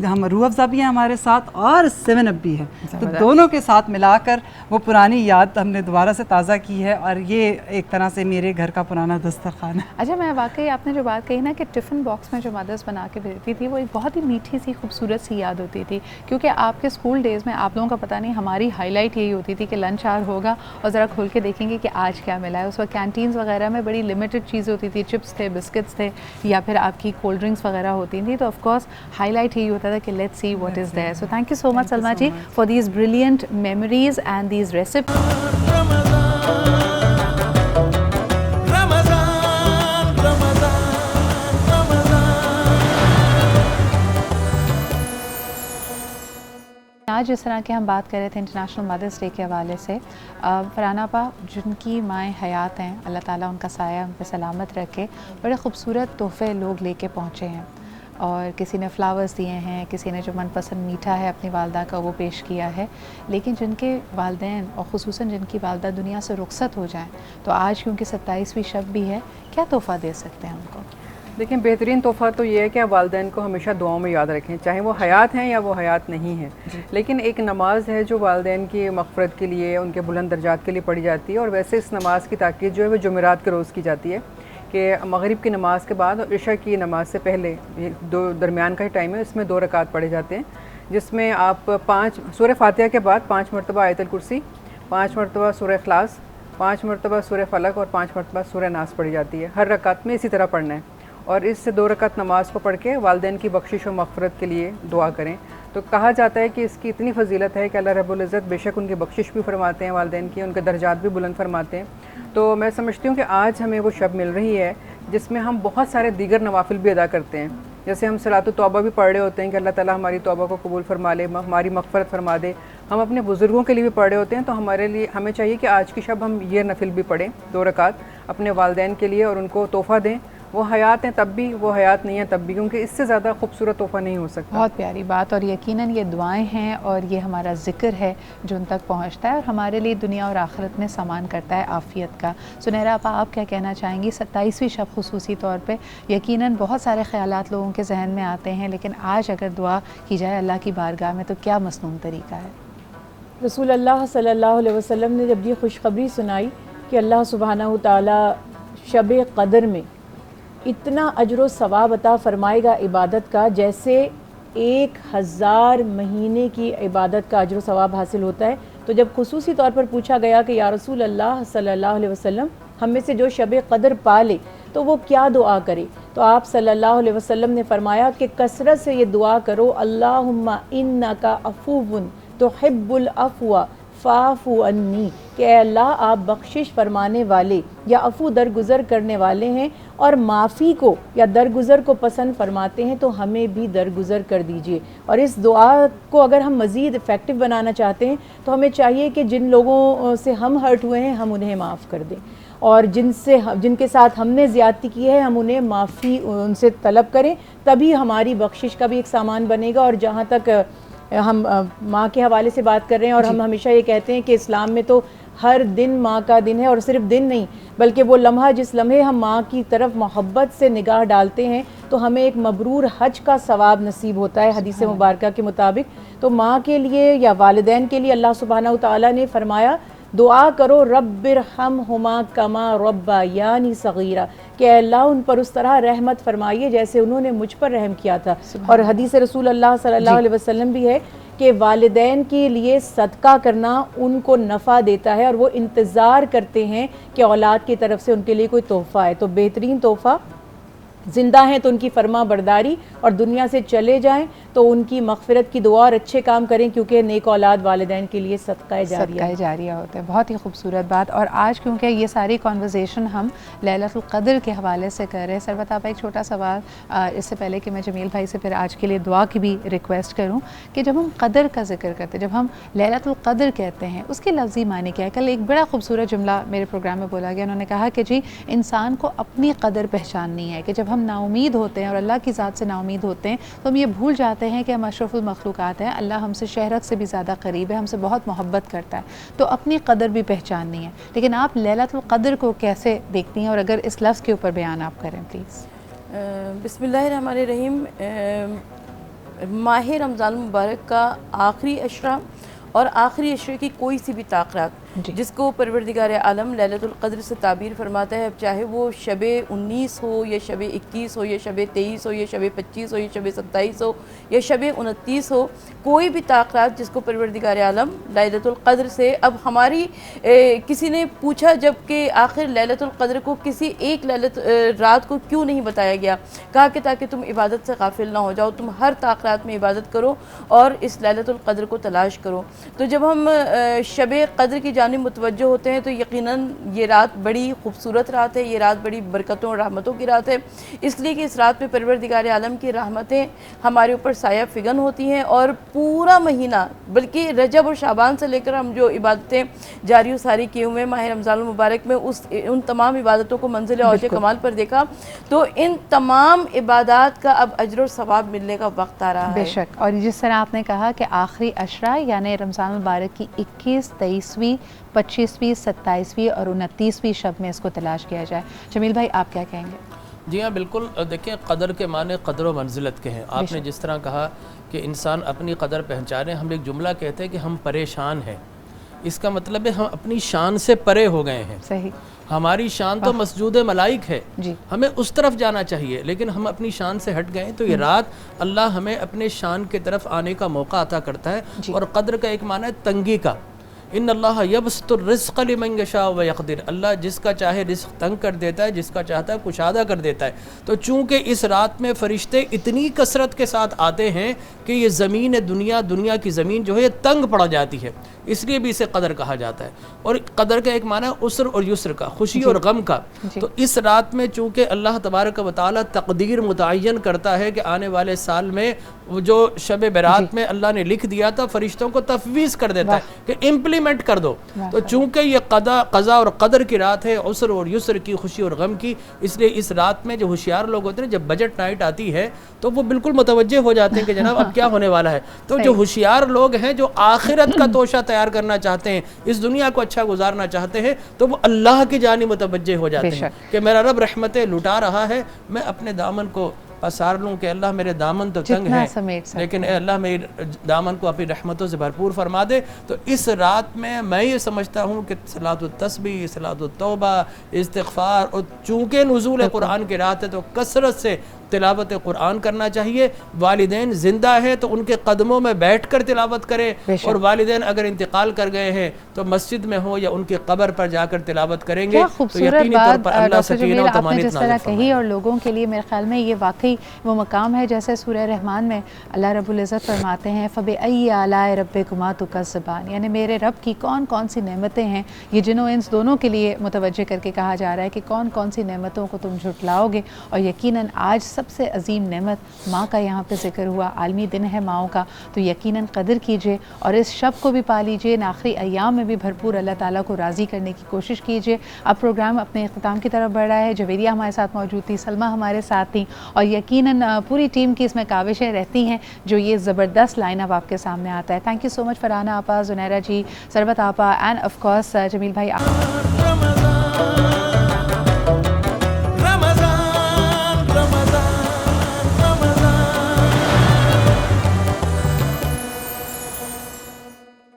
ہم روح افزا بھی ہیں ہمارے ساتھ اور 7 اپ بھی ہے. تو دونوں کے ساتھ ملا کر وہ پرانی یاد ہم نے دوبارہ سے تازہ کی ہے، اور یہ ایک طرح سے میرے گھر کا پرانا دسترخوان ہے. اچھا، میں واقعی آپ نے جو بات کہی نا کہ ٹفن باکس میں جو مدرس بنا کے بھیجتی تھی، وہ ایک بہت ہی میٹھی سی خوبصورت سی یاد ہوتی تھی. کیونکہ آپ کے اسکول ڈیز میں آپ لوگوں کا پتہ نہیں، ہماری ہائی لائٹ یہی ہوتی تھی کہ لنچ آور ہوگا اور ذرا کھول کے دیکھیں گے کہ آج کیا ملا ہے. اس وقت کینٹینز وغیرہ وغیرہ میں بڑی لمیٹڈ چیزیں ہوتی تھی, چپس تھے, بسکٹس تھے, یا پھر آپ کی کولڈ ڈرنکس وغیرہ ہوتی تھیں, تو آف کورس ہائی لائٹ یہی ہوتا تھا کہ let's see what is there. So thank you so much Salma ji for these brilliant memories and these recipes. آج جس طرح کہ ہم بات کر رہے تھے انٹرنیشنل مدرس ڈے کے حوالے سے, فرحانہ آپا جن کی مائیں حیات ہیں, اللہ تعالیٰ ان کا سایہ ان پہ سلامت رکھے, بڑے خوبصورت تحفے لوگ لے کے پہنچے ہیں, اور کسی نے فلاورز دیے ہیں, کسی نے جو من پسند میٹھا ہے اپنی والدہ کا وہ پیش کیا ہے. لیکن جن کے والدین اور خصوصاً جن کی والدہ دنیا سے رخصت ہو جائیں, تو آج کیونکہ 27ویں شب بھی ہے, کیا تحفہ دے سکتے ہیں ان کو؟ دیکھیں, بہترین تحفہ تو یہ ہے کہ آپ والدین کو ہمیشہ دعاؤں میں یاد رکھیں, چاہے وہ حیات ہیں یا وہ حیات نہیں ہیں. لیکن ایک نماز ہے جو والدین کی مغفرت کے لیے, ان کے بلند درجات کے لیے پڑھی جاتی ہے, اور ویسے اس نماز کی تاکید جو ہے وہ جمعرات کے روز کی جاتی ہے, کہ مغرب کی نماز کے بعد اور عشاء کی نماز سے پہلے دو درمیان کا ہی ٹائم ہے, اس میں 2 رکعت پڑھے جاتے ہیں, جس میں آپ 5 سورہ فاتحہ کے بعد 5 مرتبہ آیت الکرسی, 5 مرتبہ سورہ اخلاص, 5 مرتبہ سورہ فلق اور 5 مرتبہ سورہ ناس پڑھی جاتی ہے. ہر رکعت میں اسی طرح پڑھنا ہے, اور اس سے 2 رکعت نماز کو پڑھ کے والدین کی بخشش و مغفرت کے لیے دعا کریں. تو کہا جاتا ہے کہ اس کی اتنی فضیلت ہے کہ اللہ رب العزت بے شک ان کی بخشش بھی فرماتے ہیں والدین کی, ان کے درجات بھی بلند فرماتے ہیں. تو میں سمجھتی ہوں کہ آج ہمیں وہ شب مل رہی ہے جس میں ہم بہت سارے دیگر نوافل بھی ادا کرتے ہیں, جیسے ہم صلاۃ التوبہ بھی پڑھ رہے ہوتے ہیں کہ اللہ تعالیٰ ہماری توبہ کو قبول فرما لے, ہماری مغفرت فرما دے. ہم اپنے بزرگوں کے لیے بھی پڑھ رہے ہوتے ہیں, تو ہمیں چاہیے کہ آج کی شب ہم یہ نفل بھی پڑھیں 2 رکعت اپنے والدین کے لیے, اور ان کو تحفہ دیں. وہ حیات ہیں تب بھی, وہ حیات نہیں ہیں تب بھی, کیونکہ اس سے زیادہ خوبصورت تحفہ نہیں ہو سکتا. بہت پیاری بات, اور یقیناً یہ دعائیں ہیں اور یہ ہمارا ذکر ہے جو ان تک پہنچتا ہے, اور ہمارے لیے دنیا اور آخرت میں سامان کرتا ہے عافیت کا. سنیرا آپا, آپ کیا کہنا چاہیں گی 27ویں شب خصوصی طور پہ؟ یقیناً بہت سارے خیالات لوگوں کے ذہن میں آتے ہیں, لیکن آج اگر دعا کی جائے اللہ کی بارگاہ میں تو کیا مسنون طریقہ ہے؟ رسول اللہ صلی اللہ علیہ وسلم نے جب یہ خوشخبری سنائی کہ اللہ سبحانہ وتعالیٰ شب قدر میں اتنا اجر و ثواب عطا فرمائے گا عبادت کا, جیسے 1000 مہینے کی عبادت کا اجر و ثواب حاصل ہوتا ہے. تو جب خصوصی طور پر پوچھا گیا کہ یا رسول اللہ صلی اللہ علیہ وسلم, ہم میں سے جو شب قدر پا لے تو وہ کیا دعا کرے, تو آپ صلی اللہ علیہ وسلم نے فرمایا کہ کثرت سے یہ دعا کرو, اللہم انکا عفو تحب العفو فاعف عنی, کہ اے اللہ آپ بخشش فرمانے والے یا عفو درگزر کرنے والے ہیں, اور معافی کو یا درگزر کو پسند فرماتے ہیں, تو ہمیں بھی درگزر کر دیجئے. اور اس دعا کو اگر ہم مزید افیکٹو بنانا چاہتے ہیں تو ہمیں چاہیے کہ جن لوگوں سے ہم ہرٹ ہوئے ہیں ہم انہیں معاف کر دیں, اور جن کے ساتھ ہم نے زیادتی کی ہے ہم انہیں معافی ان سے طلب کریں, تبھی ہماری بخشش کا بھی ایک سامان بنے گا. اور جہاں تک ہم ماں کے حوالے سے بات کر رہے ہیں, اور ہم ہمیشہ یہ کہتے ہیں کہ اسلام میں تو ہر دن ماں کا دن ہے, اور صرف دن نہیں بلکہ وہ لمحہ جس لمحے ہم ماں کی طرف محبت سے نگاہ ڈالتے ہیں تو ہمیں ایک مبرور حج کا ثواب نصیب ہوتا ہے حدیث مبارکہ کے مطابق. تو ماں کے لیے یا والدین کے لیے اللہ سبحانہ وتعالیٰ نے فرمایا دعا کرو رب ارحمہما کما ربیانی صغیرہ, کہ اللہ ان پر اس طرح رحمت فرمائیے جیسے انہوں نے مجھ پر رحم کیا تھا. اور حدیث رسول اللہ صلی اللہ علیہ وسلم بھی ہے کہ والدین کے لیے صدقہ کرنا ان کو نفع دیتا ہے, اور وہ انتظار کرتے ہیں کہ اولاد کی طرف سے ان کے لیے کوئی تحفہ ہے. تو بہترین تحفہ زندہ ہیں تو ان کی فرما برداری, اور دنیا سے چلے جائیں تو ان کی مغفرت کی دعا اور اچھے کام کریں, کیونکہ نیک اولاد والدین کے لیے صدقہ جاریہ ہوتا ہے. بہت ہی خوبصورت بات. اور آج کیونکہ یہ ساری کنورزیشن ہم لیلۃ القدر کے حوالے سے کر رہے ہیں, سربت آپ ایک چھوٹا سوال اس سے پہلے کہ میں جمیل بھائی سے پھر آج کے لیے دعا کی بھی ریکویسٹ کروں, کہ جب ہم قدر کا ذکر کرتے ہیں, جب ہم لیلۃ القدر کہتے ہیں, اس کے لفظی معنی کیا ہے؟ کل ایک بڑا خوبصورت جملہ میرے پروگرام میں بولا گیا, انہوں نے کہا کہ جی انسان کو اپنی قدر پہچاننی ہے, کہ جب ہم نا امید ہوتے ہیں اور اللہ کی ذات سے نا امید ہوتے ہیں تو ہم یہ بھول جاتے ہیں کہ ہم اشرف المخلوقات ہیں, اللہ ہم سے شہرت سے بھی زیادہ قریب ہے, ہم سے بہت محبت کرتا ہے, تو اپنی قدر بھی پہچاننی ہے. لیکن آپ لیلۃ القدر کو کیسے دیکھتی ہیں, اور اگر اس لفظ کے اوپر بیان آپ کریں پلیز. بسم اللہ الرحمن الرحیم. ماہ رمضان المبارک کا آخری عشرہ اور آخری عشرے کی کوئی سی بھی تاخیرات جس کو پروردگار عالم لیلۃ القدر سے تعبیر فرماتا ہے، چاہے وہ شب 19 ہو یا شب 21 ہو یا شب 23 ہو یا شب 25 ہو یا شب 27 ہو یا شب 29 ہو، کوئی بھی طاقت جس کو پروردگار عالم لیلۃ القدر سے، اب ہماری کسی نے پوچھا جب کہ آخر لیلۃ القدر کو کسی ایک رات کو کیوں نہیں بتایا گیا، کہا کہ تاکہ تم عبادت سے غافل نہ ہو جاؤ، تم ہر طاقت میں عبادت کرو اور اس لیلۃ القدر کو تلاش کرو۔ تو جب ہم شب قدر کی جانب متوجہ ہوتے ہیں تو یقیناً یہ رات بڑی خوبصورت رات ہے، یہ رات بڑی برکتوں اور رحمتوں کی رات ہے، اس لیے کہ اس رات میں پروردگار عالم کی رحمتیں ہمارے اوپر سایہ فگن ہوتی ہیں، اور پورا مہینہ بلکہ رجب اور شعبان سے لے کر ہم جو عبادتیں جاری و ساری کیے ہوئے ماہ رمضان المبارک میں ان تمام عبادتوں کو منزل اوج کمال پر دیکھا، تو ان تمام عبادات کا اب اجر و ثواب ملنے کا وقت آ رہا ہے۔ بے شک، اور جس طرح آپ نے کہا کہ آخری عشرہ یعنی رمضان المبارک کی 21، 23، 25، 27 اور 29 شب میں اس کو تلاش کیا جائے۔ جمیل بھائی آپ کیا کہیں گے؟ جی ہاں بالکل، دیکھیں قدر کے معنی قدر و منزلت کے ہیں۔ آپ نے جس طرح کہا کہ انسان اپنی قدر پہچانے، ہم ایک جملہ کہتے ہیں کہ ہم پریشان ہیں، اس کا مطلب ہے ہم اپنی شان سے پرے ہو گئے ہیں۔ صحیح، ہماری شان تو مسجود ملائک ہے، جی، ہمیں اس طرف جانا چاہیے، لیکن ہم اپنی شان سے ہٹ گئے۔ تو یہ رات اللہ ہمیں اپنے شان کی طرف آنے کا موقع عطا کرتا ہے۔ اور قدر کا ایک معنی ہے تنگی کا، ان اللہ یبسط الرزق لمن یشاء ویقدر، اللہ جس کا چاہے رزق تنگ کر دیتا ہے، جس کا چاہتا ہے کشادہ کر دیتا ہے۔ تو چونکہ اس رات میں فرشتے اتنی کثرت کے ساتھ آتے ہیں کہ یہ زمین دنیا کی زمین جو ہے یہ تنگ پڑ جاتی ہے، اس لیے بھی اسے قدر کہا جاتا ہے۔ اور قدر کا ایک معنی ہے عسر اور یسر کا، خوشی اور غم کا۔ تو اس رات میں چونکہ اللہ تبارک و تعالیٰ تقدیر متعین کرتا ہے کہ آنے والے سال میں وہ جو شب برات میں اللہ نے لکھ دیا تھا، فرشتوں کو تفویض کر دیتا ہے کہ امپلیمنٹ کر دو۔ تو چونکہ یہ قضا اور قدر کی رات ہے، عسر اور یسر کی، خوشی اور غم کی، اس لیے اس رات میں جو ہوشیار لوگ ہوتے ہیں، جب بجٹ نائٹ آتی ہے تو وہ بالکل متوجہ ہو جاتے ہیں کہ جناب اب کیا ہونے والا ہے۔ تو جو ہوشیار لوگ ہیں، جو آخرت کا توشہ تیار کرنا چاہتے ہیں، اس دنیا کو اچھا گزارنا چاہتے ہیں، تو وہ اللہ کی جانب متوجہ ہو جاتے ہیں کہ میرا رب رحمتیں لٹا رہا ہے، میں اپنے دامن کو پسار لوں کہ اللہ میرے دامن تو تنگ ہے، لیکن اے اللہ میرے دامن کو اپنی رحمتوں سے بھرپور فرما دے۔ تو اس رات میں یہ سمجھتا ہوں کہ صلاۃ التسبیح، صلاۃ التوبہ، استغفار، اور چونکہ نزول قرآن کی رات ہے تو کثرت سے تلاوت قرآن کرنا چاہیے۔ والدین زندہ ہیں تو ان کے قدموں میں بیٹھ کر تلاوت کریں، اور والدین اگر انتقال کر گئے ہیں تو مسجد میں ہو یا ان کی قبر پر جا کر تلاوت کریں گے تو یقینی طور پر اللہ سکینہ و طمانینت نازل فرمائے۔ کہی اور لوگوں کے لیے میرے خیال میں یہ واقعی وہ مقام ہے جیسے سورہ رحمان میں اللہ رب العزت فرماتے ہیں فَبِأَيِّ آلَاءِ رَبِّكُمَا تُكَذِّبَانِ، یعنی میرے رب کی کون کون سی نعمتیں ہیں۔ یہ جن و انس دونوں کے لیے متوجہ کر کے کہا جا رہا ہے کہ کون کون سی نعمتوں کو تم جھٹلاؤ گے۔ اور یقیناً آج سب سے عظیم نعمت ماں کا یہاں پہ ذکر ہوا، عالمی دن ہے ماؤں کا، تو یقیناً قدر کیجئے اور اس شب کو بھی پا لیجئے۔ ان آخری ایام میں بھی بھرپور اللہ تعالیٰ کو راضی کرنے کی کوشش کیجئے۔ اب پروگرام اپنے اختتام کی طرف بڑھ رہا ہے۔ جویریہ ہمارے ساتھ موجود تھی، سلمہ ہمارے ساتھ تھیں، اور یقیناً پوری ٹیم کی اس میں کاوشیں رہتی ہیں جو یہ زبردست لائن اپ آپ کے سامنے آتا ہے۔ تھینک یو سو مچ فرحانہ آپا، زنیرہ جی، سربت آپا، اینڈ آف کورس جمیل بھائی۔